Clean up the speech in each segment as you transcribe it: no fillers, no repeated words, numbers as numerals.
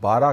12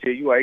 JUI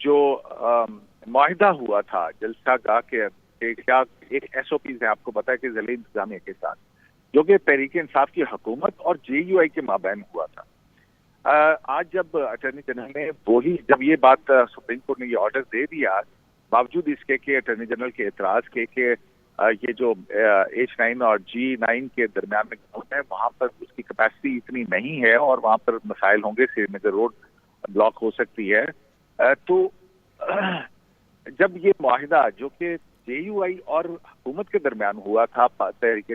جو معاہدہ ہوا تھا جلسہ گاہ کے کیا ایک ایس او پیز ہے آپ کو پتا ہے کہ ضلعی انتظامیہ کے ساتھ، جو کہ تحریک انصاف کی حکومت اور جے یو آئی کے مابین ہوا تھا. آج جب اٹارنی جنرل نے جب یہ بات سپریم کورٹ نے یہ آرڈر دے دیا، باوجود اس کے کہ اٹارنی جنرل کے اعتراض کے کہ یہ جو H9 اور G9 کے درمیان میں گراؤنڈ ہے وہاں پر اس کی کیپیسٹی اتنی نہیں ہے اور وہاں پر مسائل ہوں گے، سری نگر روڈ بلاک ہو سکتی ہے. تو جب یہ معاہدہ جو کہ جے یو آئی اور حکومت کے درمیان ہوا تھا تحریک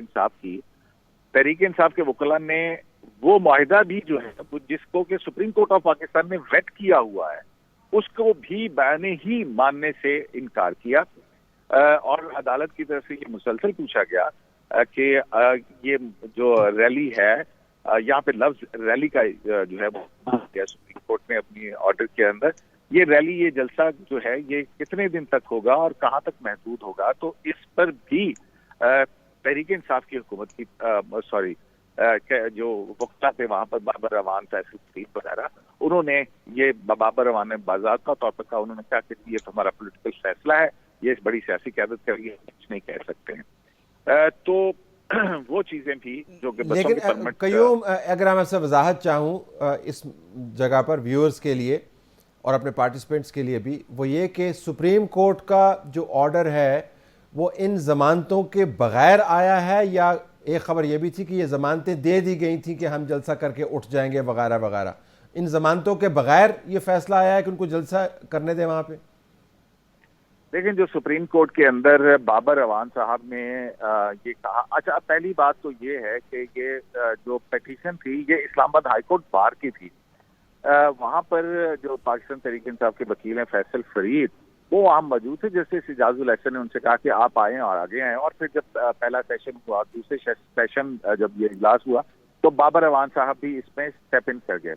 انصاف کے وکلاء نے وہ معاہدہ بھی جو ہے جس کو کہ سپریم کورٹ آف پاکستان نے ویٹ کیا ہوا ہے اس کو بھی بیانے ہی ماننے سے انکار کیا، اور عدالت کی طرف سے یہ مسلسل پوچھا گیا کہ یہ جو ریلی ہے یہاں پہ لفظ ریلی کا جو ہے وہ سپریم کورٹ نے اپنی آرڈر کے اندر یہ ریلی یہ جلسہ جو ہے یہ کتنے دن تک ہوگا اور کہاں تک محدود ہوگا. تو اس پر بھی تحریک انصاف کی حکومت کی جو وکلا تھے وہاں پر بابر اعوان فیصل خطیب وغیرہ انہوں نے یہ بابر اعوان نے باضابطہ طور پر کہا، انہوں نے کہا کہ یہ تو ہمارا پولیٹیکل فیصلہ ہے، یہ بڑی سیاسی قیادت کے لیے کچھ نہیں کہہ سکتے ہیں. تو وہ چیزیں بھی جو کہ بسوں کی پرمٹ. قیوم اگر میں آپ سے وضاحت چاہوں اس جگہ پر ویورز کے لیے اور اپنے پارٹیسپینٹس کے لیے بھی، وہ یہ کہ سپریم کورٹ کا جو آرڈر ہے وہ ان ضمانتوں کے بغیر آیا ہے، یا ایک خبر یہ بھی تھی کہ یہ ضمانتیں دے دی گئی تھیں کہ ہم جلسہ کر کے اٹھ جائیں گے وغیرہ وغیرہ، ان ضمانتوں کے بغیر یہ فیصلہ آیا ہے کہ ان کو جلسہ کرنے دیں وہاں پہ؟ لیکن جو سپریم کورٹ کے اندر بابر اعوان صاحب نے یہ کہا، اچھا پہلی بات تو یہ ہے کہ یہ جو پیٹیشن تھی یہ اسلام آباد ہائی کورٹ بار کی تھی. وہاں پر جو پاکستان تحریک انصاف کے وکیل ہیں فیصل فرید وہ وہاں موجود تھے. جیسے سجاز الحسن نے ان سے کہا کہ آپ آئیں اور آگے آئیں، اور پھر جب پہلا سیشن ہوا دوسرے سیشن جب یہ اجلاس ہوا تو بابر اعوان صاحب بھی اس میں اسٹیپ ان کر گئے.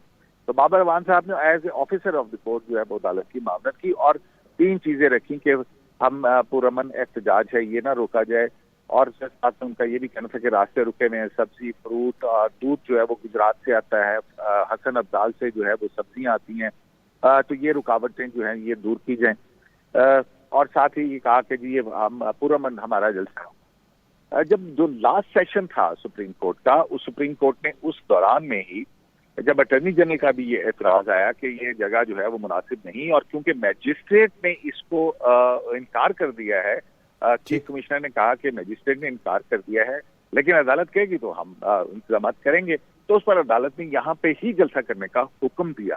تو بابر اعوان صاحب نے as a officer of the court جو ہے وہ عدالت کی معاونت کی اور 3 چیزیں رکھی کہ ہم پرامن احتجاج ہے یہ نہ روکا جائے، اور ساتھ میں ان کا یہ بھی کہنا تھا کہ راستے رکے میں سبزی فروٹ اور دودھ جو ہے وہ گجرات سے آتا ہے، حسن ابدال سے جو ہے وہ سبزیاں آتی ہیں، تو یہ رکاوٹیں جو ہیں یہ دور کی جائیں. اور ساتھ ہی یہ کہا کہ جی یہ ہم پرامن ہمارا جلسہ. جب جو لاسٹ سیشن تھا سپریم کورٹ کا، اس سپریم کورٹ نے اس دوران میں ہی جب اٹارنی جنرل کا بھی یہ اعتراض آیا کہ یہ جگہ جو ہے وہ مناسب نہیں، اور کیونکہ میجسٹریٹ نے اس کو انکار کر دیا ہے، چیف کمشنر نے کہا کہ میجسٹریٹ نے انکار کر دیا ہے لیکن عدالت کہے گی تو ہم انتظامات کریں گے، تو اس پر عدالت نے یہاں پہ ہی جلسہ کرنے کا حکم دیا.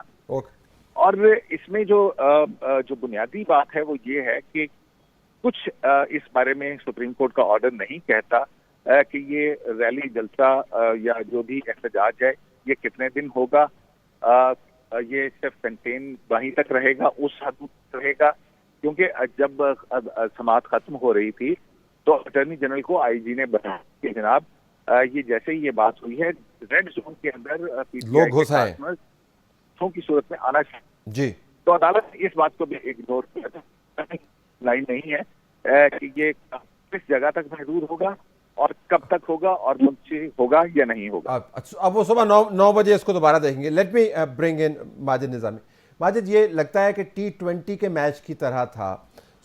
اور اس میں جو بنیادی بات ہے وہ یہ ہے کہ کچھ اس بارے میں سپریم کورٹ کا آرڈر نہیں کہتا کہ یہ ریلی جلسہ یا جو بھی احتجاج ہے یہ کتنے دن ہوگا، یہ صرف کنٹین وہیں تک رہے گا، اس حد تک رہے گا. کیونکہ جب سماعت ختم ہو رہی تھی تو اٹارنی جنرل کو آئی جی نے بتایا کہ جناب یہ جیسے ہی یہ بات ہوئی ہے ریڈ زون کے اندر لوگ گھس آئے کی صورت میں آنا چاہیے جی. تو عدالت اس بات کو بھی اگنور کیا، لائن نہیں ہے کہ یہ کس جگہ تک محدود ہوگا اور کب تک ہوگا اور منچی ہوگا یا نہیں ہوگا. اب وہ صبح 9 بجے اس کو دوبارہ دیکھیں گے. لیٹ می برنگ ان ماجد نظامی. ماجد، یہ لگتا ہے کہ T20 کے میچ کی طرح تھا.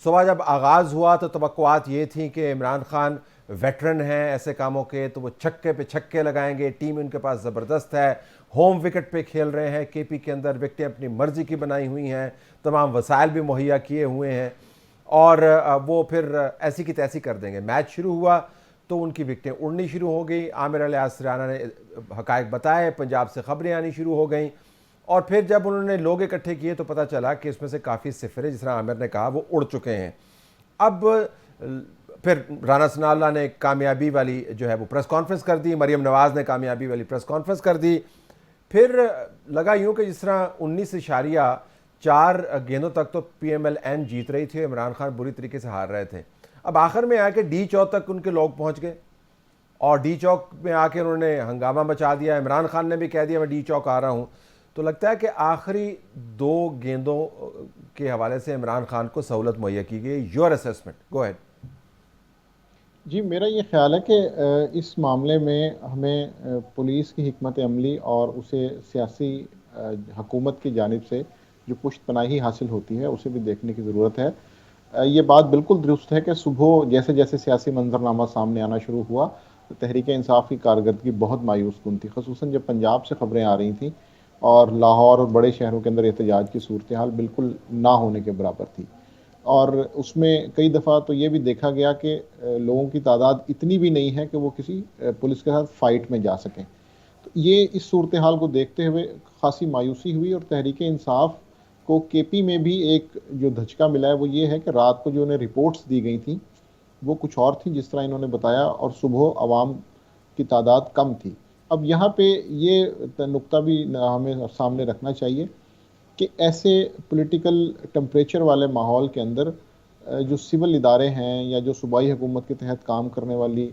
صبح جب آغاز ہوا تو توقعات یہ تھیں کہ عمران خان ویٹرن ہیں ایسے کاموں کے، تو وہ چھکے پہ چھکے لگائیں گے، ٹیم ان کے پاس زبردست ہے، ہوم وکٹ پہ کھیل رہے ہیں، کے پی کے اندر وکٹیں اپنی مرضی کی بنائی ہوئی ہیں، تمام وسائل بھی مہیا کیے ہوئے ہیں، اور وہ پھر ایسی کی تیسی کر دیں گے. میچ شروع ہوا تو ان کی وکٹیں اڑنی شروع ہو گئی. عامر الیاس رانا نے حقائق بتائے، پنجاب سے خبریں آنی شروع ہو گئیں، اور پھر جب انہوں نے لوگ اکٹھے کیے تو پتہ چلا کہ اس میں سے کافی صفریں جس طرح عامر نے کہا وہ اڑ چکے ہیں. اب پھر رانا ثناء اللہ نے کامیابی والی جو ہے وہ پریس کانفرنس کر دی، مریم نواز نے کامیابی والی پریس کانفرنس کر دی. پھر لگا یوں کہ جس طرح 19.4 گیندوں تک تو پی ایم ایل این جیت رہی تھی، عمران خان بری طریقے سے ہار رہے تھے. اب آخر میں آ کے ڈی چوک تک ان کے لوگ پہنچ گئے، اور ڈی چوک میں آ کے انہوں نے ہنگامہ مچا دیا. عمران خان نے بھی کہہ دیا میں ڈی چوک آ رہا ہوں. تو لگتا ہے کہ آخری 2 گیندوں کے حوالے سے عمران خان کو سہولت مہیا کی گئی. Your assessment, go ahead. جی، میرا یہ خیال ہے کہ اس معاملے میں ہمیں پولیس کی حکمت عملی اور اسے سیاسی حکومت کی جانب سے جو پشت پناہی حاصل ہوتی ہے اسے بھی دیکھنے کی ضرورت ہے۔ یہ بات بالکل درست ہے کہ صبح جیسے جیسے سیاسی منظرنامہ سامنے آنا شروع ہوا تو تحریک انصاف کی کارکردگی بہت مایوس کن تھی، خصوصاً جب پنجاب سے خبریں آ رہی تھیں اور لاہور اور بڑے شہروں کے اندر احتجاج کی صورتحال بالکل نہ ہونے کے برابر تھی۔ اور اس میں کئی دفعہ تو یہ بھی دیکھا گیا کہ لوگوں کی تعداد اتنی بھی نہیں ہے کہ وہ کسی پولیس کے ساتھ فائٹ میں جا سکیں۔ تو یہ اس صورتحال کو دیکھتے ہوئے خاصی مایوسی ہوئی، اور تحریک انصاف کو کے پی میں بھی ایک جو دھچکا ملا ہے وہ یہ ہے کہ رات کو جو انہیں رپورٹس دی گئی تھیں وہ کچھ اور تھیں جس طرح انہوں نے بتایا، اور صبح عوام کی تعداد کم تھی۔ اب یہاں پہ یہ نقطہ بھی ہمیں سامنے رکھنا چاہیے کہ ایسے پولیٹیکل ٹمپریچر والے ماحول کے اندر جو سول ادارے ہیں یا جو صوبائی حکومت کے تحت کام کرنے والی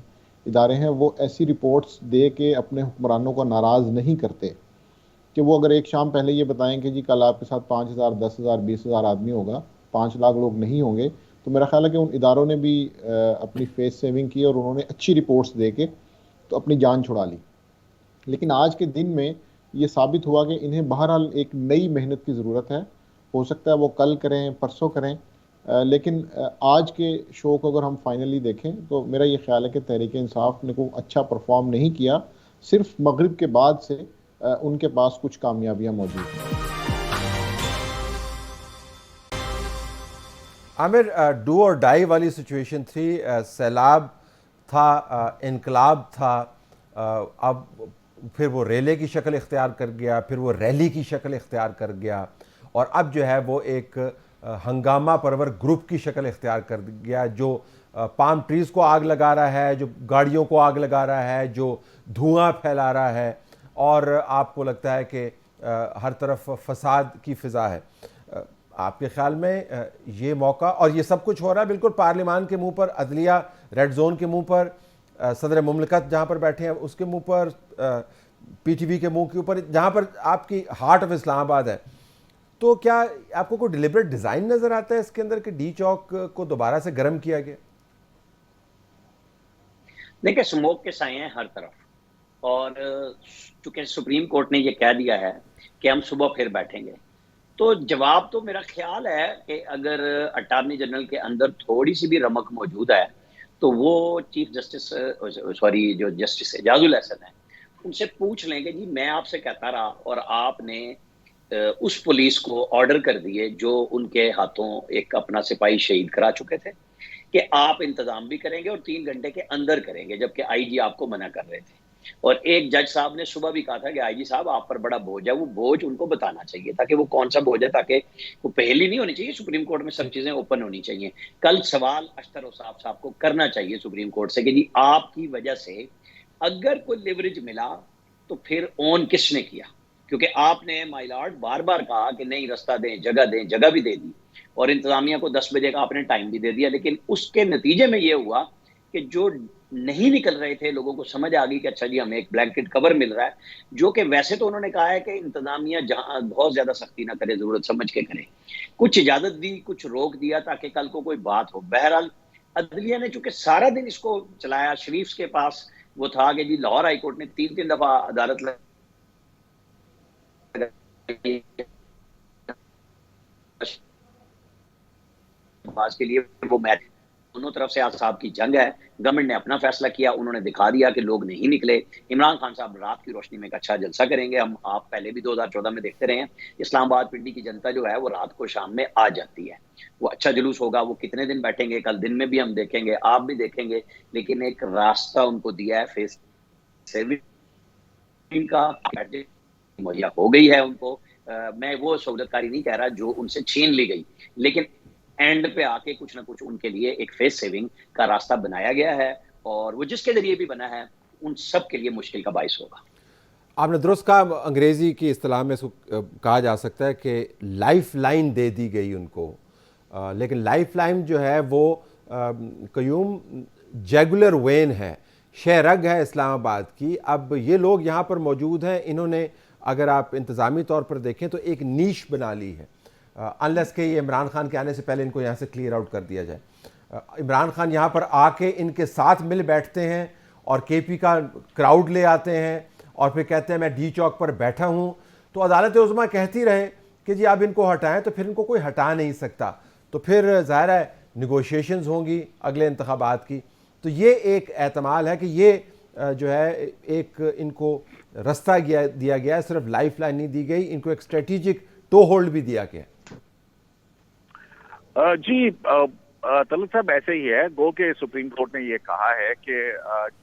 ادارے ہیں وہ ایسی رپورٹس دے کے اپنے حکمرانوں کو ناراض نہیں کرتے کہ وہ اگر ایک شام پہلے یہ بتائیں کہ جی کل آپ کے ساتھ 5,000 10,000 20,000 آدمی ہوگا، 5 لاکھ لوگ نہیں ہوں گے، تو میرا خیال ہے کہ ان اداروں نے بھی اپنی فیس سیونگ کی اور انہوں نے اچھی رپورٹس دے کے تو اپنی جان چھڑا لی۔ لیکن آج کے دن میں یہ ثابت ہوا کہ انہیں بہرحال ایک نئی محنت کی ضرورت ہے، ہو سکتا ہے وہ کل کریں پرسوں کریں، لیکن آج کے شو کو اگر ہم فائنلی دیکھیں تو میرا یہ خیال ہے کہ تحریک انصاف نے کوئی اچھا پرفارم نہیں کیا، صرف مغرب کے بعد سے ان کے پاس کچھ کامیابیاں موجود ہیں۔ عامر، ڈو اور ڈائی والی سچویشن تھی، سیلاب تھا، انقلاب تھا، اب پھر وہ ریلے کی شکل اختیار کر گیا، پھر وہ ریلی کی شکل اختیار کر گیا، اور اب جو ہے وہ ایک ہنگامہ پرور گروپ کی شکل اختیار کر گیا جو پام ٹریز کو آگ لگا رہا ہے، جو گاڑیوں کو آگ لگا رہا ہے، جو دھواں پھیلا رہا ہے، اور آپ کو لگتا ہے کہ ہر طرف فساد کی فضا ہے۔ آپ کے خیال میں یہ موقع اور یہ سب کچھ ہو رہا ہے بالکل پارلیمان کے منہ پر، عدلیہ ریڈ زون کے منہ پر، صدر مملکت جہاں پر بیٹھے ہیں اس کے منہ پر، پی ٹی وی کے منہ کے اوپر، جہاں پر آپ کی ہارٹ آف اسلام آباد ہے، تو کیا آپ کو کوئی ڈیلیبریٹ ڈیزائن نظر آتا ہے اس کے اندر کہ ڈی چوک کو دوبارہ سے گرم کیا گیا؟ دیکھیں، سموک کے سائے ہیں ہر طرف، اور چونکہ سپریم کورٹ نے یہ کہہ دیا ہے کہ ہم صبح پھر بیٹھیں گے، تو جواب تو میرا خیال ہے کہ اگر اٹارنی جنرل کے اندر تھوڑی سی بھی رمق موجود ہے تو وہ چیف جسٹس جو جسٹس اعجاز الحسن ہیں ان سے پوچھ لیں گے جی میں آپ سے کہتا رہا اور آپ نے اس پولیس کو آرڈر کر دیے جو ان کے ہاتھوں ایک اپنا سپاہی شہید کرا چکے تھے کہ آپ انتظام بھی کریں گے اور 3 گھنٹے کے اندر کریں گے، جبکہ آئی جی آپ کو منع کر رہے تھے۔ اور ایک جج صاحب نے صبح بھی کہا تھا کہ آئی جی صاحب آپ پر بڑا بوجھ ہے، وہ بوجھ ان کو بتانا چاہیے تھا کہ وہ کون سا بوجھ ہے، تاکہ وہ پہلی نہیں ہونی چاہیے، سپریم کورٹ میں سب چیزیں اوپن ہونی چاہیے۔ کل سوال اشتر اوصاف صاحب کو کرنا چاہیے سپریم کورٹ سے کہ جی آپ کی وجہ سے اگر کوئی لیوریج ملا تو پھر اون کس نے کیا، کیونکہ آپ نے مائی لارڈ بار بار کہا کہ نہیں رستہ دیں، جگہ بھی دے دی، اور انتظامیہ کو 10 بجے کا آپ نے ٹائم بھی دے دیا، لیکن اس کے نتیجے میں یہ ہوا کہ جو نہیں نکل رہے تھے لوگوں کو سمجھ آ گئی کہ اچھا جی ہمیں ایک بلینکٹ کور مل رہا ہے، جو کہ ویسے تو انہوں نے کہا ہے کہ انتظامیہ جہاں بہت زیادہ سختی نہ کرے، ضرورت سمجھ کے کرے، کچھ اجازت دی، کچھ روک دیا تاکہ کل کو کوئی بات ہو۔ بہرحال عدلیہ نے چونکہ سارا دن اس کو چلایا، شریف کے پاس وہ تھا کہ جی لاہور ہائی کورٹ نے 3 دفعہ عدالت کے لیے وہ میچ، دونوں طرف سے احزاب کی جنگ ہے، گورنمنٹ نے اپنا فیصلہ کیا، انہوں نے دکھا دیا کہ لوگ نہیں نکلے۔ عمران خان صاحب رات کی روشنی میں ایک اچھا جلسہ کریں گے، ہم آپ پہلے بھی 2014 میں دیکھتے رہے ہیں، اسلام آباد پنڈی کی جنتا جو ہے وہ رات کو شام میں آ جاتی ہے، وہ اچھا جلوس ہوگا، وہ کتنے دن بیٹھیں گے کل دن میں بھی ہم دیکھیں گے، آپ بھی دیکھیں گے، لیکن ایک راستہ ان کو دیا ہے فیس سیونگ کا، مہیا ہو گئی ہے ان کو، میں وہ سہولت کاری نہیں کہہ رہا جو ان سے چھین لی گئی، لیکن اینڈ پہ آ کے کچھ نہ کچھ ان کے لیے ایک فیس سیونگ کا راستہ بنایا گیا ہے، اور وہ جس کے ذریعے بھی بنا ہے ان سب کے لیے مشکل کا باعث ہوگا۔ آپ نے درست کہا، انگریزی کی اصطلاح میں اس کو کہا جا سکتا ہے کہ لائف لائن دے دی گئی ان کو، لیکن لائف لائن جو ہے وہ قیوم جیگولر وین ہے، شہ رگ ہے اسلام آباد کی۔ اب یہ لوگ یہاں پر موجود ہیں، انہوں نے اگر آپ انتظامی طور پر دیکھیں تو ایک نیش بنا لی ہے، انلیس کہ یہ عمران خان کے آنے سے پہلے ان کو یہاں سے کلیئر آؤٹ کر دیا جائے۔ عمران خان یہاں پر آ کے ان کے ساتھ مل بیٹھتے ہیں اور کے پی کا کراؤڈ لے آتے ہیں اور پھر کہتے ہیں میں ڈی چوک پر بیٹھا ہوں، تو عدالت عظمیٰ کہتی رہے کہ جی آپ ان کو ہٹائیں تو پھر ان کو کوئی ہٹا نہیں سکتا، تو پھر ظاہر ہے نیگوشیشنز ہوں گی اگلے انتخابات کی. تو یہ ایک احتمال ہے کہ یہ جو ہے ایک ان کو رستہ دیا گیا ہے، صرف لائف لائن نہیں دی گئی، ان کو ایک اسٹریٹجک ٹو ہولڈ بھی دیا گیا. جی طلعت صاحب ایسے ہی ہے، گو کہ سپریم کورٹ نے یہ کہا ہے کہ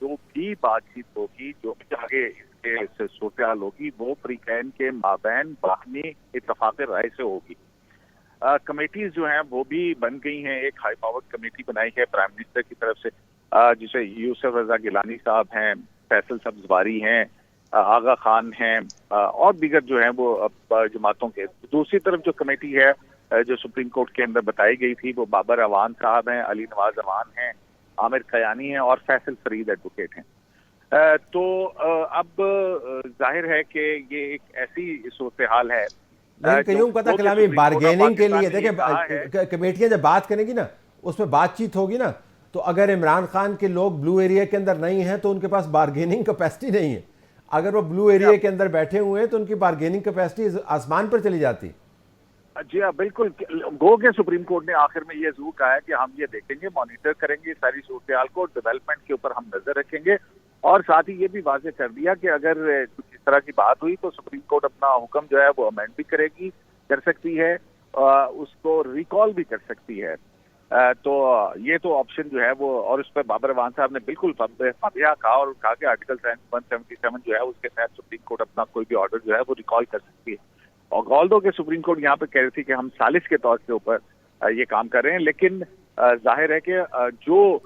جو بھی بات چیت ہوگی، جو بھی آگے اس کے صورتحال ہوگی، وہ فریقین کے مابین باہمی اتفاق رائے سے ہوگی. کمیٹیز جو ہیں وہ بھی بن گئی ہیں. ایک ہائی پاور کمیٹی بنائی ہے پرائم منسٹر کی طرف سے، جسے یوسف رضا گیلانی صاحب ہیں، فیصل سبزواری ہیں، آغا خان ہیں، اور دیگر جو ہیں وہ جماعتوں کے. دوسری طرف جو کمیٹی ہے جو سپریم کورٹ کے اندر بتائی گئی تھی، وہ بابر اعوان صاحب ہیں، علی نواز امان ہیں، عامر قیانی ہیں اور فیصل فرید ایڈوکیٹ ہیں. تو اب ظاہر ہے کہ یہ ایک ایسی صورتحال ہے. کہیں پتہ کلامی بارگیننگ کے لیے دیکھیں کمیٹیاں جب بات کریں گی نا، اس میں بات چیت ہوگی نا، تو اگر عمران خان کے لوگ بلو ایریا کے اندر نہیں ہیں تو ان کے پاس بارگیننگ کیپیسٹی نہیں ہے. اگر وہ بلو ایریا کے اندر بیٹھے ہوئے ہیں تو ان کی بارگیننگ کیپیسٹی آسمان پر چلی جاتی. جی ہاں بالکل. گو کہ سپریم کورٹ نے آخر میں یہ ضرور کہا ہے کہ ہم یہ دیکھیں گے، مانیٹر کریں گے ساری صورتحال کو، ڈیولپمنٹ کے اوپر ہم نظر رکھیں گے، اور ساتھ ہی یہ بھی واضح کر دیا کہ اگر کچھ اس طرح کی بات ہوئی تو سپریم کورٹ اپنا حکم جو ہے وہ امینڈ بھی کر سکتی ہے، اس کو ریکال بھی کر سکتی ہے. تو یہ تو آپشن جو ہے وہ، اور اس پر بابر اعوان صاحب نے بالکل فاتحہ کہا اور کہا کہ آرٹیکل 177 جو ہے اس کے تحت سپریم کورٹ اپنا کوئی بھی آرڈر جو ہے وہ ریکال کر سکتی ہے. اور گالدو کہ سپریم کورٹ یہاں پہ کہہ رہی تھی کہ ہم ثالث کے طور کے اوپر یہ کام کر رہے ہیں، لیکن ظاہر ہے کہ جو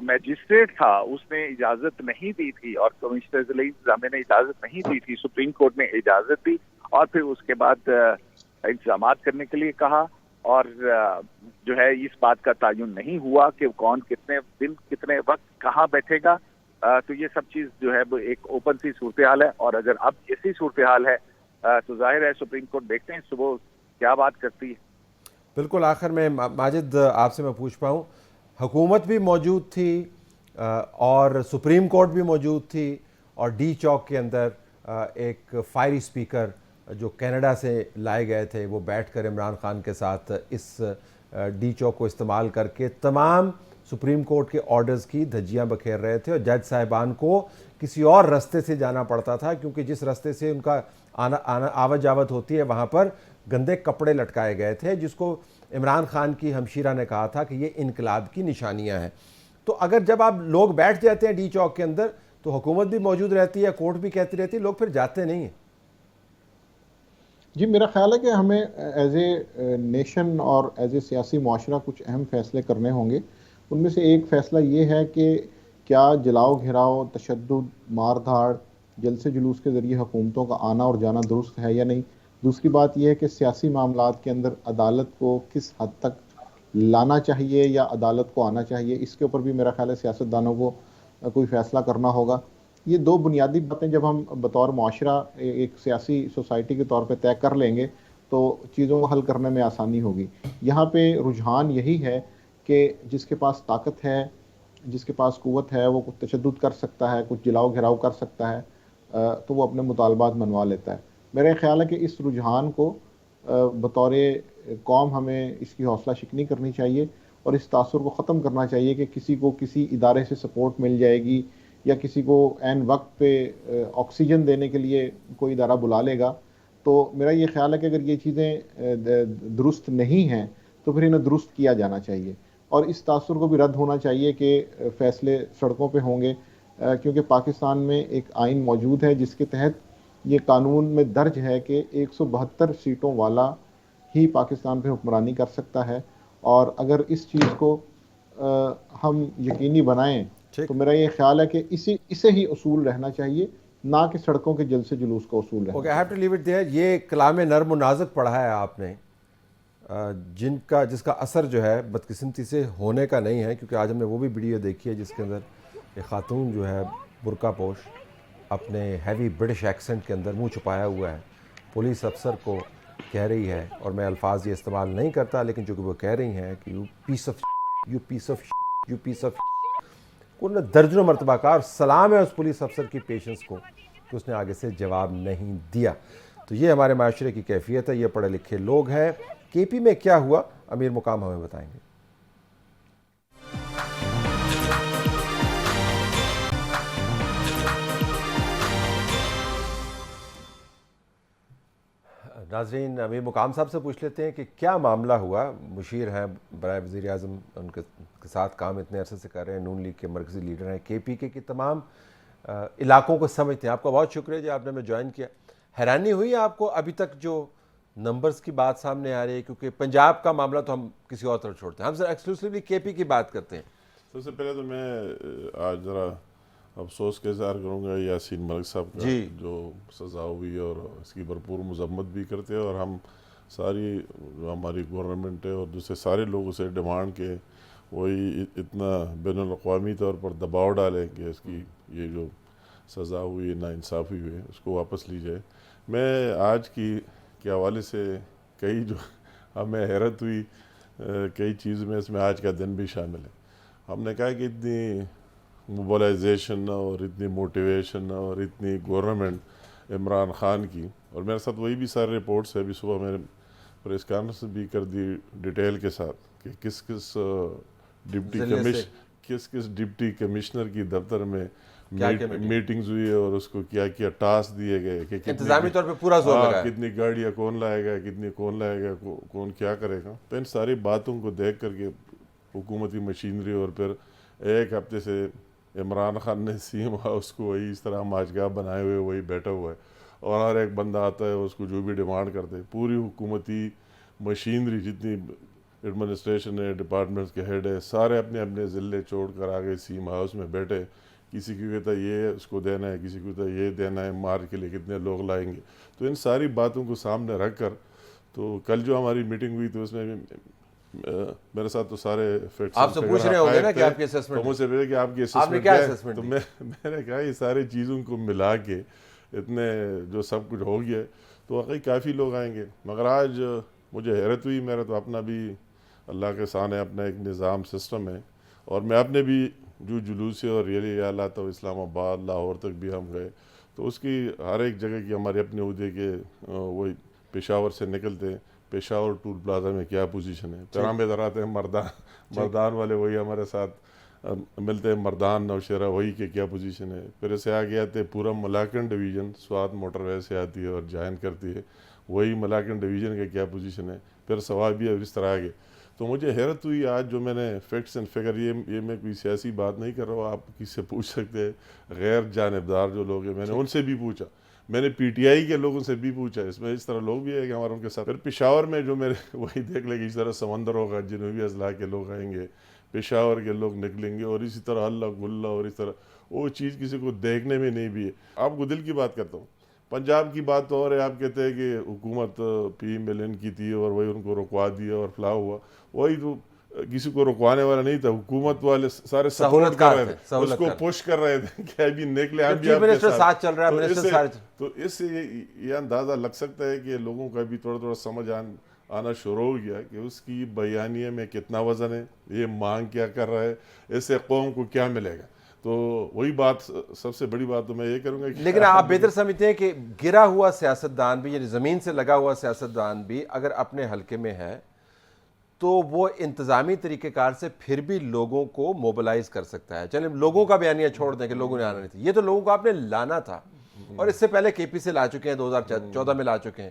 میجسٹریٹ تھا اس نے اجازت نہیں دی تھی، اور کمشنر ضلعی انتظامیہ نے اجازت نہیں دی تھی. سپریم کورٹ نے اجازت دی اور پھر اس کے بعد انتظامات کرنے کے لیے کہا، اور جو ہے اس بات کا تعین نہیں ہوا کہ کون کتنے دن کتنے وقت کہاں بیٹھے گا. تو یہ سب چیز جو ہے وہ ایک اوپن سی صورتحال ہے، اور اگر اب ایسی صورتحال ہے تو ظاہر ہے سپریم کورٹ دیکھتے ہیں صبح کیا بات کرتی ہے. بالکل. آخر میں ماجد آپ سے میں پوچھ پاؤں، حکومت بھی موجود تھی اور سپریم کورٹ بھی موجود تھی، اور ڈی چوک کے اندر ایک فائری اسپیکر جو کینیڈا سے لائے گئے تھے وہ بیٹھ کر عمران خان کے ساتھ اس ڈی چوک کو استعمال کر کے تمام سپریم کورٹ کے آرڈرز کی دھجیاں بکھیر رہے تھے، اور جج صاحبان کو کسی اور رستے سے جانا پڑتا تھا، کیونکہ جس رستے سے ان کا آنا جاوت ہوتی ہے وہاں پر گندے کپڑے لٹکائے گئے تھے، جس کو عمران خان کی ہمشیرہ نے کہا تھا کہ یہ انقلاب کی نشانیاں ہیں. تو اگر جب آپ لوگ بیٹھ جاتے ہیں ڈی چوک کے اندر تو حکومت بھی موجود رہتی ہے، کورٹ بھی کہتی رہتی ہے، لوگ پھر جاتے نہیں ہیں. جی میرا خیال ہے کہ ہمیں ایز اے نیشن اور ایز اے سیاسی معاشرہ کچھ اہم فیصلے کرنے ہوں گے. ان میں سے ایک فیصلہ یہ ہے کہ کیا جلاؤ گھیراؤ، تشدد، مار دھاڑ، جلسے جلوس کے ذریعے حکومتوں کا آنا اور جانا درست ہے یا نہیں. دوسری بات یہ ہے کہ سیاسی معاملات کے اندر عدالت کو کس حد تک لانا چاہیے یا عدالت کو آنا چاہیے، اس کے اوپر بھی میرا خیال ہے سیاستدانوں کو کوئی فیصلہ کرنا ہوگا. یہ دو بنیادی باتیں جب ہم بطور معاشرہ ایک سیاسی سوسائٹی کے طور پہ طے کر لیں گے تو چیزوں کو حل کرنے میں آسانی ہوگی. یہاں پہ رجحان یہی ہے کہ جس کے پاس طاقت ہے، جس کے پاس قوت ہے، وہ کچھ تشدد کر سکتا ہے، کچھ جلاؤ گھیراؤ کر سکتا ہے، تو وہ اپنے مطالبات منوا لیتا ہے. میرا خیال ہے کہ اس رجحان کو بطور قوم ہمیں اس کی حوصلہ شکنی کرنی چاہیے، اور اس تاثر کو ختم کرنا چاہیے کہ کسی کو کسی ادارے سے سپورٹ مل جائے گی یا کسی کو عین وقت پہ آکسیجن دینے کے لیے کوئی ادارہ بلا لے گا. تو میرا یہ خیال ہے کہ اگر یہ چیزیں درست نہیں ہیں تو پھر انہیں درست کیا جانا چاہیے، اور اس تاثر کو بھی رد ہونا چاہیے کہ فیصلے سڑکوں پہ ہوں گے، کیونکہ پاکستان میں ایک آئین موجود ہے جس کے تحت یہ قانون میں درج ہے کہ 172 سیٹوں والا ہی پاکستان پہ حکمرانی کر سکتا ہے. اور اگر اس چیز کو ہم یقینی بنائیں تو میرا یہ خیال ہے کہ اسے ہی اصول رہنا چاہیے، نہ کہ سڑکوں کے جلسے جلوس کا اصول رہنا. Okay, I have to leave it there. یہ کلام نرم و نازک پڑھا ہے آپ نے، جس کا اثر جو ہے بدقسمتی سے ہونے کا نہیں ہے، کیونکہ آج ہم نے وہ بھی ویڈیو دیکھی ہے جس کے اندر ایک خاتون جو ہے برقع پوش اپنے ہیوی برٹش ایکسنٹ کے اندر منہ چھپایا ہوا ہے، پولیس افسر کو کہہ رہی ہے، اور میں الفاظ یہ استعمال نہیں کرتا لیکن چونکہ وہ کہہ رہی ہیں کہ یو پیس آف انہوں نے درجنوں مرتبہ کہا، اور سلام ہے اس پولیس افسر کی پیشنس کو کہ اس نے آگے سے جواب نہیں دیا. تو یہ ہمارے معاشرے کی کیفیت ہے, یہ پڑھے لکھے لوگ ہیں. کے پی میں کیا ہوا, امیر مقام ہمیں بتائیں گے. ناظرین, امیر مقام صاحب سے پوچھ لیتے ہیں کہ کیا معاملہ ہوا. مشیر ہیں برائے وزیر اعظم, ان کے ساتھ کام اتنے عرصے سے کر رہے ہیں, نون لیگ کے مرکزی لیڈر ہیں, کے پی کے تمام علاقوں کو سمجھتے ہیں. آپ کا بہت شکریہ جی, آپ نے ہمیں جوائن کیا. حیرانی ہوئی ہے آپ کو ابھی تک جو نمبرز کی بات سامنے آ رہی ہے, کیونکہ پنجاب کا معاملہ تو ہم کسی اور طرف چھوڑتے ہیں, ہم سر ایکسکلوسیولی کے پی کی بات کرتے ہیں. سب سے پہلے تو میں آج ذرا افسوس کا اظہار کروں گا یاسین ملک صاحب کا, جی, جو سزا ہوئی اور اس کی بھرپور مذمت بھی کرتے ہیں, اور ہم ساری جو ہماری گورنمنٹ ہے اور دوسرے سارے لوگ اسے ڈیمانڈ کے وہی اتنا بین الاقوامی طور پر دباؤ ڈالیں کہ اس کی یہ جو سزا ہوئی, ناانصافی ہوئی, اس کو واپس لی جائے. میں آج کی کے حوالے سے کئی جو ہمیں حیرت ہوئی کئی چیز میں, اس میں آج کا دن بھی شامل ہے. ہم نے کہا کہ اتنی موبلائزیشن اور اتنی موٹیویشن اور اتنی گورنمنٹ عمران خان کی, اور میرے ساتھ وہی بھی سارے رپورٹس ہیں, ابھی صبح میں نے پریس کانفرنس بھی کر دی ڈیٹیل کے ساتھ کہ کس کس ڈپٹی کمشنر کی دفتر میں میٹنگز ہوئی اور اس کو کیا کیا ٹاسک دیے گئے کہ انتظامی طور پہ پورا زور لگا ہے, کتنی گاڑیاں کون لائے گا, کتنی کون لائے گا, کون کیا کرے گا. تو ان ساری باتوں کو دیکھ کر کے حکومتی مشینری, اور پھر ایک ہفتے سے عمران خان نے سیم ہاؤس کو وہی اس طرح ماجگاہ بنائے ہوئے وہی بیٹھا ہوا ہے, اور ہر ایک بندہ آتا ہے اس کو جو بھی ڈیمانڈ کرتے. پوری حکومتی مشینری جتنی ایڈمنسٹریشن ہے, ڈپارٹمنٹس کے ہیڈ ہے, سارے اپنے اپنے ضلع چھوڑ کر آگے سیم ہاؤس میں بیٹھے. کسی کی کہتا ہے یہ اس کو دینا ہے, کسی کو کہتا ہے یہ دینا ہے, مار کے لیے کتنے لوگ لائیں گے. تو ان ساری باتوں کو سامنے رکھ کر, تو کل جو ہماری میٹنگ ہوئی تو اس میں میرے ساتھ تو سارے فیکٹس آپ سے پوچھ رہے ہوں گے نا کہ آپ کی اسسمنٹ, تو مجھ سے پوچھا کہ آپ کی اسسمنٹ کیا ہے, تو میں نے کہا یہ ساری چیزوں کو ملا کے اتنے جو سب کچھ ہو گیا تو واقعی کافی لوگ آئیں گے. مگر آج مجھے حیرت ہوئی, میرا تو اپنا بھی اللہ کے سامنے اپنا ایک نظام سسٹم ہے, اور میں اپنے بھی جو جلوس ہے اور ریلی آلات و اسلام آباد لاہور تک بھی ہم گئے, تو اس کی ہر ایک جگہ کی ہمارے اپنے عہدے کے وہی پشاور سے نکلتے ہیں, پشاور ٹول پلازا میں کیا پوزیشن ہے, پھر ہم ادھر آتے ہیں مردان والے وہی ہمارے ساتھ ملتے ہیں, مردان نوشہرہ وہی کہ کیا پوزیشن ہے. پھر اسے آگے آتے پورا ملاکن ڈویژن سوات موٹر وے سے آتی ہے اور جوائن کرتی ہے, وہی ملاکن ڈویژن کا کیا پوزیشن ہے. پھر ثوابیہ اور اس طرح آگے. تو مجھے حیرت ہوئی آج جو میں نے فیکٹس اینڈ فگر, یہ میں کوئی سیاسی بات نہیں کر رہا ہوں, آپ کسی سے پوچھ سکتے ہیں, غیر جانبدار جو لوگ ہیں میں نے ان سے بھی پوچھا, میں نے پی ٹی آئی کے لوگوں سے بھی پوچھا, اس میں اس طرح لوگ بھی ہیں کہ ہمارے ان کے ساتھ. پھر پشاور میں جو میرے وہی دیکھ لے کہ اس طرح سمندر ہوگا, جنوبی اضلاع کے لوگ آئیں گے, پشاور کے لوگ نکلیں گے, اور اسی طرح اللہ گلہ, اور اس طرح وہ چیز کسی کو دیکھنے میں نہیں بھی ہے. آپ کو دل کی بات کرتا ہوں, پنجاب کی بات تو اور ہے, آپ کہتے ہیں کہ حکومت پی ملن کی تھی اور وہی ان کو رکوا دیا اور فلاح ہوا, وہی تو کسی کو رکوانے والا نہیں تھا, حکومت والے سارے سپورٹ کر رہے تھے, اس کو پش کر رہے تھے کہ ابھی نکلے, ہم بھی آپ کے ساتھ چل رہا ہے. تو اس سے یہ اندازہ لگ سکتا ہے کہ لوگوں کا بھی تھوڑا تھوڑا سمجھ آنا شروع ہو گیا کہ اس کی بیانیے میں کتنا وزن ہے, یہ مانگ کیا کر رہا ہے, اس سے قوم کو کیا ملے گا. تو وہی بات سب سے بڑی بات تو میں یہ کروں گا کہ لیکن آپ بہتر سمجھتے ہیں کہ گرا ہوا سیاستدان بھی, یعنی زمین سے لگا ہوا سیاستدان بھی اگر اپنے حلقے میں ہے تو وہ انتظامی طریقہ کار سے پھر بھی لوگوں کو موبلائز کر سکتا ہے. چلیں لوگوں کا بیانیہ چھوڑ دیں کہ لوگوں نے آنا نہیں تھا, یہ تو لوگوں کو آپ نے لانا تھا, اور اس سے پہلے کے پی سے لا چکے ہیں, 2014 میں لا چکے ہیں.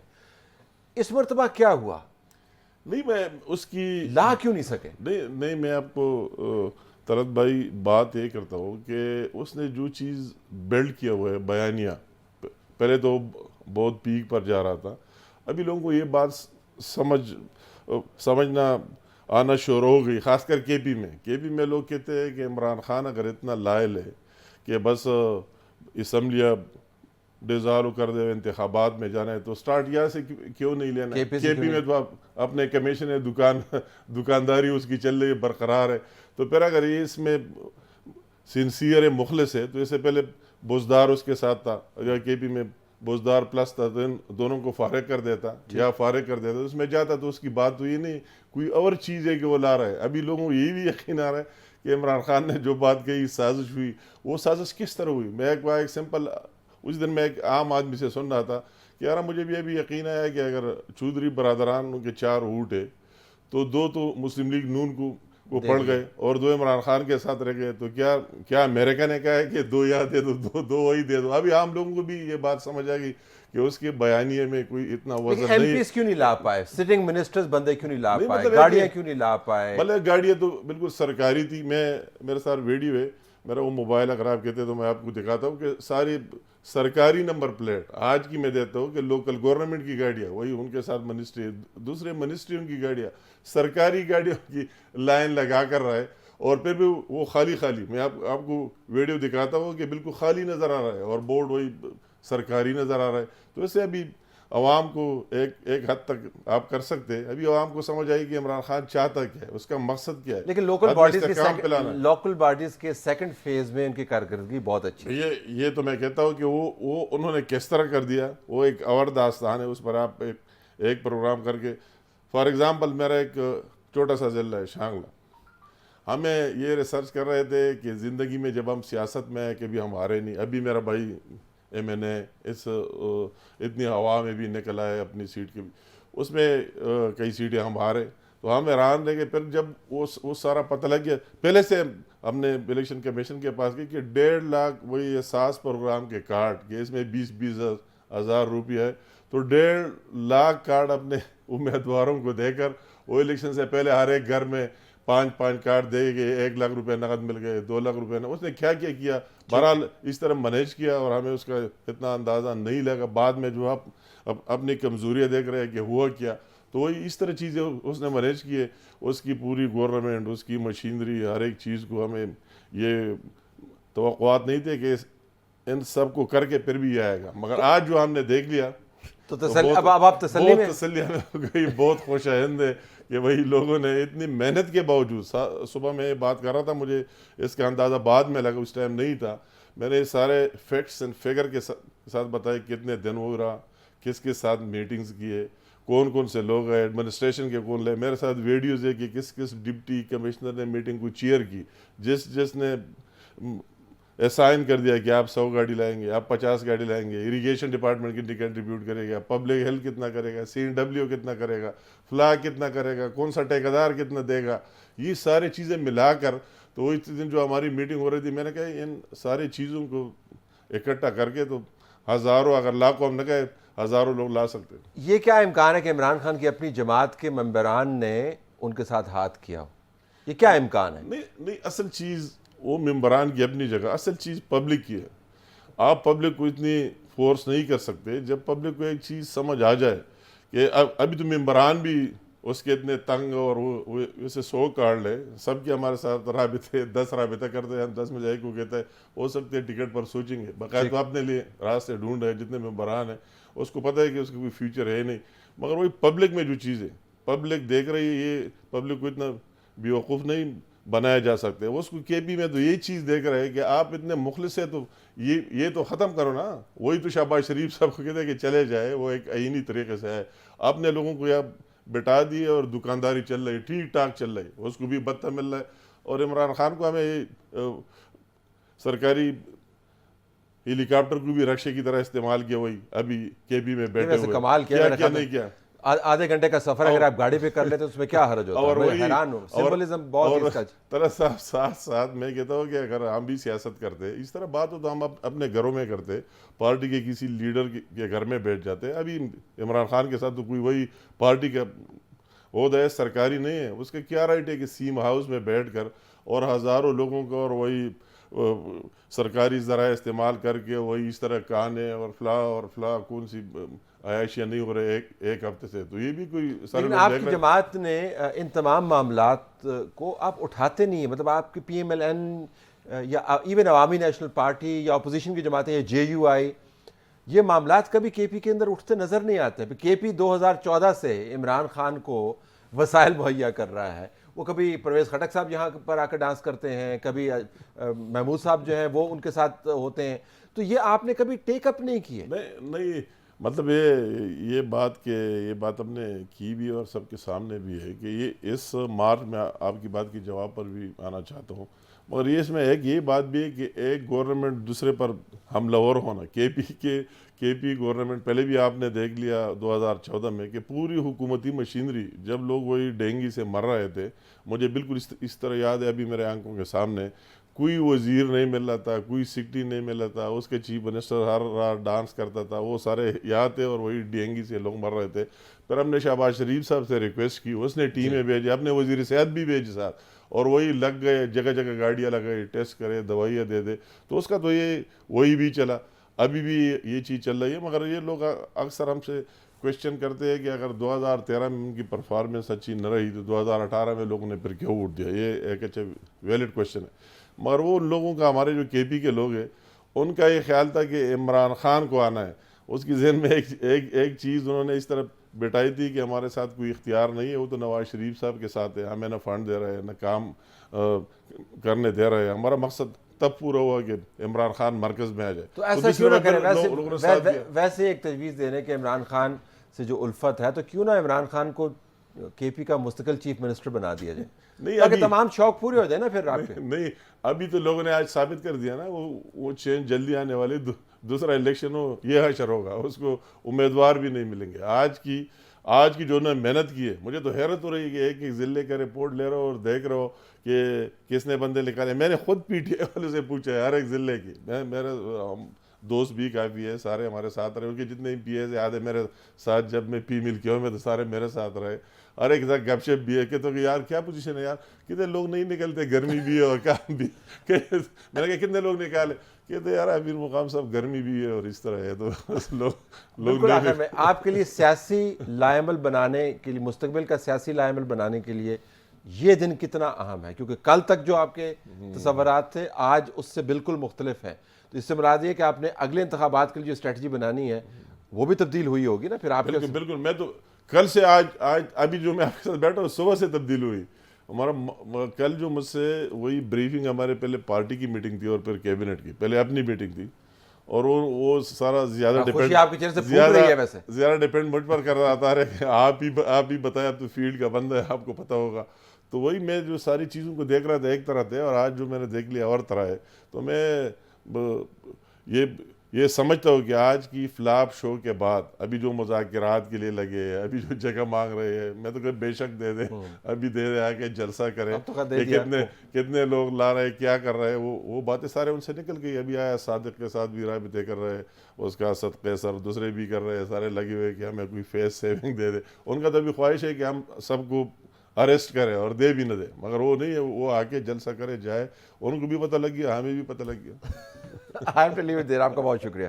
اس مرتبہ کیا ہوا؟ نہیں میں اس کی لا کیوں نہیں سکے؟ نہیں میں آپ کو طلعت بھائی بات یہ کرتا ہوں کہ اس نے جو چیز بلڈ کیا ہوا ہے بیانیہ, پہلے تو بہت پیک پر جا رہا تھا, ابھی لوگوں کو یہ بات سمجھنا آنا شروع ہو گئی, خاص کر کے پی میں لوگ کہتے ہیں کہ عمران خان اگر اتنا لائل ہے کہ بس اسمبلیاں ڈیزالو کر دے, انتخابات میں جانا ہے تو سٹارٹ یہاں سے کیوں نہیں لینا. کے پی میں تو آپ اپنے کمیشن ہے, دکانداری اس کی چل رہی ہے, برقرار ہے. تو پھر اگر یہ اس میں سنسیئر مخلص ہے تو اس سے پہلے بزدار اس کے ساتھ تھا, اگر کے پی میں بزدار پلس تھا تو دونوں کو فارغ کر دیتا یا فارغ کر دیتا, اس میں جاتا تو اس کی بات تو یہ نہیں کوئی اور چیز ہے کہ وہ لا رہا ہے. ابھی لوگوں کو یہ بھی یقین آ رہا ہے کہ عمران خان نے جو بات کہی سازش ہوئی, وہ سازش کس طرح ہوئی. میں ایک سمپل اس دن میں ایک عام آدمی سے سن رہا تھا کہ یار مجھے بھی ابھی یقین آیا کہ اگر چودھری برادران کے 4 اونٹ ہے تو 2 تو مسلم لیگ نون کو پڑ گئے اور 2 عمران خان کے ساتھ رہ گئے، تو کیا امریکہ نے کہا ہے کہ 2 یہاں دے دو 2 وہی دے دو؟ ابھی عام لوگوں کو بھی یہ بات سمجھ آ گئی کہ اس کے بیانیے میں کوئی اتنا وزن نہیں ہے۔ ایم پیز کیوں نہیں لا پائے؟ سٹنگ منسٹرز بندے کیوں نہیں لا پائے؟ گاڑیاں کیوں نہیں لا پائے؟ بھلے گاڑیاں تو بالکل سرکاری تھی، میرے ساتھ ویڈیو ہے، میرا وہ موبائل اگر آپ کہتے تو میں آپ کو دکھاتا ہوں کہ ساری سرکاری نمبر پلیٹ آج کی میں دیتا ہوں کہ لوکل گورنمنٹ کی گاڑیاں، وہی ان کے ساتھ منسٹری، دوسرے منسٹریوں کی گاڑیاں، سرکاری گاڑیوں کی لائن لگا کر رہا ہے، اور پھر بھی وہ خالی میں آپ کو ویڈیو دکھاتا ہوں کہ بالکل خالی نظر آ رہا ہے، اور بورڈ وہی سرکاری نظر آ رہا ہے۔ تو اسے ابھی عوام کو ایک حد تک آپ کر سکتے ہیں، ابھی عوام کو سمجھ آئی کہ عمران خان چاہتا کیا ہے، اس کا مقصد کیا ہے۔ لیکن لوکل باڈیز کے سیکنڈ فیز میں ان کی کارکردگی بہت اچھی ہے۔ یہ تو میں کہتا ہوں کہ وہ انہوں نے کس طرح کر دیا، وہ ایک اور داستان ہے، اس پر آپ ایک پروگرام کر کے، فار ایگزامپل میرا ایک چھوٹا سا ضلع ہے شانگلہ، ہمیں یہ ریسرچ کر رہے تھے کہ زندگی میں جب ہم سیاست میں ہیں کبھی ہم ہارے نہیں، ابھی میرا بھائی ایم این اے اتنی ہوا میں بھی نکل آئے اپنی سیٹ کے، اس میں کئی سیٹیں ہم ہارے، تو ہم حیران رہ گئے۔ پھر جب وہ سارا پتہ لگ گیا، پہلے سے ہم نے الیکشن کمیشن کے پاس گئی کہ 1.5 لاکھ وہی احساس پروگرام کے کارڈ کہ اس میں 20 ہزار روپیہ ہے، تو 1.5 لاکھ کارڈ اپنے امیدواروں کو دے کر وہ الیکشن سے پہلے ہر ایک گھر میں 5 کارڈ دے گئے، 1 لاکھ روپے نقد مل گئے، 2 لاکھ روپے اس نے کیا بہرحال اس طرح مینیج کیا، اور ہمیں اس کا اتنا اندازہ نہیں لگا۔ بعد میں جو آپ اپنی کمزوریاں دیکھ رہے ہیں کہ ہوا کیا، تو وہی اس طرح چیزیں اس نے مینیج کیے، اس کی پوری گورنمنٹ، اس کی مشینری، ہر ایک چیز کو ہمیں یہ توقعات نہیں تھے کہ ان سب کو کر کے پھر بھی یہ آئے گا، مگر آج جو ہم نے دیکھ لیا تو اب آپ تسلی میں؟ تسلی ہمیں ہو گئی، بہت خوش آئند ہے کہ وہی لوگوں نے اتنی محنت کے باوجود، صبح میں یہ بات کر رہا تھا، مجھے اس کا اندازہ بعد میں لگا، اس ٹائم نہیں تھا، میں نے سارے فیکٹس اینڈ فگر کے ساتھ بتایا کتنے دن ہو رہا، کس کے ساتھ میٹنگز کیے، کون سے لوگ ہیں، ایڈمنسٹریشن کے کون لے، میرے ساتھ ویڈیوز ہے کہ کس ڈپٹی کمشنر نے میٹنگ کو چیئر کی، جس نے اسائن کر دیا کہ آپ 100 گاڑی لائیں گے، آپ 50 گاڑی لائیں گے، اریگیشن ڈپارٹمنٹ کتنی کنٹریبیوٹ کرے گا، پبلک ہیلتھ کتنا کرے گا، CNW کتنا کرے گا، فلاح کتنا کرے گا، کون سا ٹھیکیدار کتنا دے گا، یہ سارے چیزیں ملا کر، تو اس دن جو ہماری میٹنگ ہو رہی تھی، میں نے کہا ان ساری چیزوں کو اکٹھا کر کے تو ہزاروں، اگر لاکھوں ہم نے کہا ہزاروں لوگ لا سکتے ہیں۔ یہ کیا امکان ہے کہ عمران خان کی اپنی جماعت کے ممبران نے ان کے ساتھ ہاتھ کیا ہو؟ یہ کیا امکان ہے؟ نہیں، اصل چیز وہ ممبران کی اپنی جگہ، اصل چیز پبلک کی ہے۔ آپ پبلک کو اتنی فورس نہیں کر سکتے، جب پبلک کو ایک چیز سمجھ آ جائے کہ ابھی تو ممبران بھی اس کے اتنے تنگ، اور وہ اسے 100 کارڈ لے، سب کے ہمارے ساتھ رابطے 10 رابطہ کرتے ہیں، ہم 10 میں جائے کو کہتا ہے ہو سکتے ہیں ٹکٹ پر سوچیں گے، باقاعدہ تو اپنے لیے راستے ڈھونڈ رہے ہیں، جتنے ممبران ہیں اس کو پتہ ہے کہ اس کا کوئی فیوچر ہے نہیں، مگر وہی پبلک میں جو چیزیں پبلک دیکھ رہی ہے، یہ پبلک کو اتنا بیوقوف نہیں بنایا جا سکتے۔ اس کو کے پی میں تو یہ چیز دیکھ رہے ہیں کہ آپ اتنے مخلص ہیں، تو یہ تو ختم کرو نا، وہی تو شہباز شریف صاحب کو کہتے ہیں کہ چلے جائے، وہ ایک آئینی طریقے سے ہے، آپ نے لوگوں کو یہاں بٹا دیے اور دکانداری چل رہی، ٹھیک ٹھاک چل رہی، اس کو بھی بتہ مل رہا ہے، اور عمران خان کو ہمیں سرکاری ہیلی کاپٹر کو بھی رکشے کی طرح استعمال کیا، وہی ابھی کے پی میں بیٹھے ہوئے، کمال کیا نہیں کیا، آدھے گھنٹے کا سفر اگر آپ گاڑی پہ کر لیتے اس میں کیا حرج ہوتا ہے؟ میں حیران ہوں، سمبلزم بہت اس کا۔ طرح ساتھ میں کہتا ہوں کہ اگر ہم بھی سیاست کرتے اس طرح بات ہو تو ہم اپنے گھروں میں کرتے، پارٹی کے کسی لیڈر کے گھر میں بیٹھ جاتے۔ ابھی عمران خان کے ساتھ تو کوئی وہی پارٹی کا عہدہ ہے، سرکاری نہیں ہے، اس کا کیا رائٹ ہے کہ سیم ہاؤس میں بیٹھ کر اور ہزاروں لوگوں کو اور وہی سرکاری ذرائع استعمال کر کے وہی اس طرح کہانے اور فلاں کون سی عیاشیاں نہیں ہو رہے ایک ہفتے سے، تو یہ بھی کوئی لیکن آپ کی جماعت نے ان تمام معاملات کو آپ اٹھاتے نہیں ہیں، مطلب آپ کی پی ایم ایل این یا ایون عوامی نیشنل پارٹی یا اپوزیشن کی جماعتیں یا JUI، یہ معاملات کبھی کے پی کے اندر اٹھتے نظر نہیں آتے۔ کے پی 2014 سے عمران خان کو وسائل مہیا کر رہا ہے، وہ کبھی پرویز خٹک صاحب یہاں پر آ کر ڈانس کرتے ہیں، کبھی محمود صاحب جو ہیں وہ ان کے ساتھ ہوتے ہیں، تو یہ آپ نے کبھی ٹیک اپ نہیں کیے؟ نہیں، مطلب یہ بات ہم نے کی بھی اور سب کے سامنے بھی ہے کہ یہ اس مارچ میں آپ کی بات کی جواب پر بھی آنا چاہتا ہوں، مگر یہ اس میں ایک یہ بات بھی ہے کہ ایک گورنمنٹ دوسرے پر حملہ آور ہونا، کے پی گورنمنٹ پہلے بھی آپ نے دیکھ لیا 2014 میں کہ پوری حکومتی مشینری جب لوگ وہی ڈینگی سے مر رہے تھے، مجھے بالکل اس طرح یاد ہے ابھی میرے آنکھوں کے سامنے، کوئی وزیر نہیں مل رہا تھا، کوئی سیکرٹری نہیں مل رہا تھا، اس کے چیف منسٹر ہر رات ڈانس کرتا تھا، وہ سارے یاد تھے اور وہی ڈینگی سے لوگ مر رہے تھے۔ پھر ہم نے شہباز شریف صاحب سے ریکویسٹ کی، اس نے ٹیمیں بھیجی، اپنے وزیر صحت بھی بھیجی ساتھ، اور وہی لگ گئے، جگہ جگہ گاڑیاں لگائی، ٹیسٹ کرے، دوائیاں دے دے، تو اس کا تو وہی بھی چلا، ابھی بھی یہ چیز چل رہی ہے۔ مگر یہ لوگ اکثر ہم سے کوشچن کرتے ہیں کہ اگر 2013 میں ان کی پرفارمنس اچھی نہ رہی تو 2018 میں لوگوں نے پھر کیوں ووٹ دیا؟ یہ ایک اچھا ویلڈ کوشچن ہے، مگر وہ ان لوگوں کا، ہمارے جو کے پی کے لوگ ہیں، ان کا یہ خیال تھا کہ عمران خان کو آنا ہے، اس کی ذہن میں ایک چیز انہوں نے اس طرح بٹائی تھی کہ ہمارے ساتھ کوئی اختیار نہیں ہے، وہ تو نواز شریف صاحب کے ساتھ ہے، ہمیں نہ فنڈ دے رہے ہیں، نہ کام کرنے دے رہے ہیں، ہمارا مقصد تب پورا ہوا کہ عمران خان مرکز میں آ جائے۔ تو ایسا کیوں نہ کریں، ویسے ایک تجویز دے رہے ہیں کہ عمران خان سے جو الفت ہے تو کیوں نہ عمران خان کو کے پی کا مستقل چیف منسٹر بنا دیا جائے، نہیں تاکہ تمام شوق پورے ہو جائے نا پھر آپ کے۔ نہیں، ابھی تو لوگوں نے آج ثابت کر دیا نا، وہ چینج جلدی آنے والے، دوسرا الیکشن ہو یہ حشر ہوگا، اس کو امیدوار بھی نہیں ملیں گے۔ آج کی جو نے محنت کی ہے، مجھے تو حیرت ہو رہی ہے کہ ایک ضلع کا رپورٹ لے رہا ہو اور دیکھ رہا ہو کہ کس نے بندے نکالے۔ میں نے خود پی ٹی آئی والے سے پوچھا ہے ہر ایک ضلع کی، میرے دوست بھی کافی ہے، سارے ہمارے ساتھ رہے، ان کے جتنے پی ایس آدھے میرے ساتھ، جب میں پی مل کیا ہوں میں تو سارے میرے ساتھ رہے، ہر ایک ساتھ گپ شپ بھی ہے کہ تو یار کیا پوزیشن ہے یار، کتنے لوگ نہیں نکلتے، گرمی بھی ہے اور کام بھی، میں نے کہا کتنے لوگ نکالے، کہتے یار امیر مقام صاحب گرمی بھی ہے اور اس طرح ہے، تو لوگ آخر میں آپ کے لیے سیاسی لائمل بنانے کے لیے، مستقبل کا سیاسی لائمل بنانے کے لیے یہ دن کتنا اہم ہے؟ کیونکہ کل تک جو آپ کے تصورات تھے آج اس سے بالکل مختلف ہیں، تو اس سے مراد یہ ہے کہ آپ نے اگلے انتخابات کے لیے جو اسٹریٹجی بنانی ہے وہ بھی تبدیل ہوئی ہوگی نا پھر آپ کے۔ بالکل، میں تو کل سے آج ابھی جو میں آپ کے ساتھ بیٹھا ہوں صبح سے تبدیل ہوئی۔ ہمارا کل جو مجھ سے وہی بریفنگ، ہمارے پہلے پارٹی کی میٹنگ تھی اور پھر کیبنٹ کی، پہلے اپنی میٹنگ تھی، اور وہ سارا زیادہ ڈیپینڈ مجھ پر کر رہا تھا کہ آپ ہی بتائیں، اب تو فیلڈ کا بندہ ہے، آپ کو پتہ ہوگا، تو وہی میں جو ساری چیزوں کو دیکھ رہا تھا ایک طرح تھے، اور آج جو میں نے دیکھ لیا اور طرح ہے، تو میں یہ سمجھتا ہوں کہ آج کی فلاپ شو کے بعد ابھی جو مذاکرات کے لیے لگے ہیں، ابھی جو جگہ مانگ رہے ہیں، میں تو کہ بے شک دے دیں، ابھی دے دیں، آ کے جلسہ کریں، کتنے لوگ لا رہے ہیں، کیا کر رہے ہیں، وہ باتیں سارے ان سے نکل گئی۔ ابھی آیا صادق کے ساتھ بھی رابطے کر رہے ہیں، اس کا اسد قیصر، دوسرے بھی کر رہے ہیں، سارے لگے ہوئے کہ ہمیں کوئی فیس سیونگ دے دے۔ ان کا تو بھی خواہش ہے کہ ہم سب کو اریسٹ کرے اور دے بھی نہ دے، مگر وہ نہیں ہے، وہ آ کے جلسہ کرے جائے، ان کو بھی پتہ لگ گیا، ہمیں بھی پتہ لگ گیا۔ آپ کا بہت شکریہ۔